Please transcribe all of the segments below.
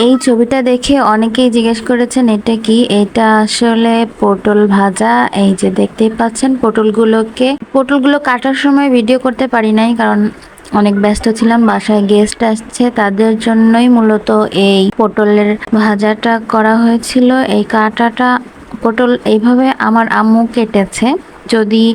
এই ছবিটা দেখে অনেকেই জিজ্ঞেস করেছেন এটা কি। এটা আসলে পটল ভাজা। এই যে দেখতেই পাচ্ছেন পটলগুলো কাটার সময় ভিডিও করতে পারি নাই, কারণ অনেক ব্যস্ত ছিলাম, বাসায় গেস্ট আসছে, তাদের জন্যই মূলত এই পটলের ভাজাটা করা হয়েছিল। এই কাটাটা পটল এইভাবে আমার আম্মু কেটেছে। যদি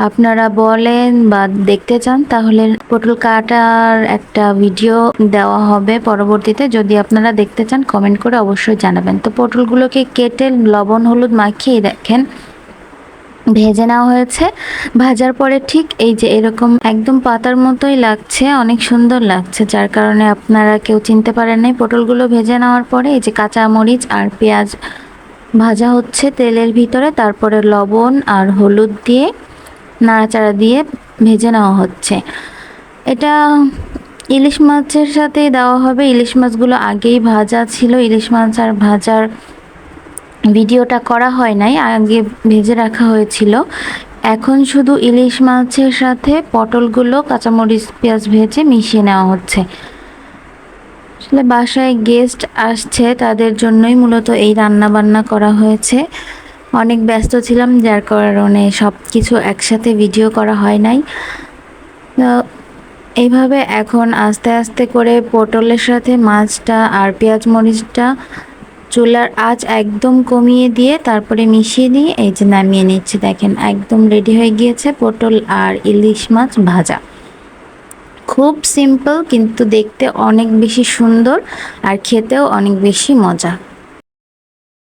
আপনারা বলেন বা দেখতে চান তাহলে পটল কাটার একটা ভিডিও দেওয়া হবে পরবর্তীতে। যদি আপনারা দেখতে চান কমেন্ট করে অবশ্যই জানাবেন। তো পটলগুলোকে কেটে লবণ হলুদ মাখিয়ে দেখেন ভেজে নেওয়া হয়েছে। ভাজার পরে ঠিক এই যে এরকম একদম পাতার মতোই লাগছে, অনেক সুন্দর লাগছে, যার কারণে আপনারা কেউ চিনতে পারেন নাই। পটলগুলো ভেজে নেওয়ার পরে এই যে কাঁচা মরিচ আর পেঁয়াজ ভাজা হচ্ছে তেলের ভিতরে, তারপরে লবণ আর হলুদ দিয়ে নাড়াচাড়া দিয়ে ভেজে নেওয়া হচ্ছে। এটা ইলিশ মাছের সাথেই দেওয়া হবে। ইলিশ মাছগুলো আগেই ভাজা ছিল, ইলিশ মাছ আর ভাজার ভিডিওটা করা হয় নাই, আগে ভেজে রাখা হয়েছিল। এখন শুধু ইলিশ মাছের সাথে পটলগুলো কাঁচামরিচ পেঁয়াজ ভেজে মিশিয়ে নেওয়া হচ্ছে। আসলে বাসায় গেস্ট আসছে, তাদের জন্যই মূলত এই রান্না বান্না করা হয়েছে। অনেক ব্যস্ত ছিলাম, যার কারণে সব কিছু একসাথে ভিডিও করা হয় নাই। তো এইভাবে এখন আস্তে আস্তে করে পটলের সাথে মাছটা আর পেঁয়াজ মরিচটা চুলার আঁচ একদম কমিয়ে দিয়ে তারপরে মিশিয়ে দিয়ে এই যে নামিয়ে নিচ্ছি। দেখেন একদম রেডি হয়ে গিয়েছে পটল আর ইলিশ মাছ ভাজা। খুব সিম্পল, কিন্তু দেখতে অনেক বেশি সুন্দর আর খেতেও অনেক বেশি মজা।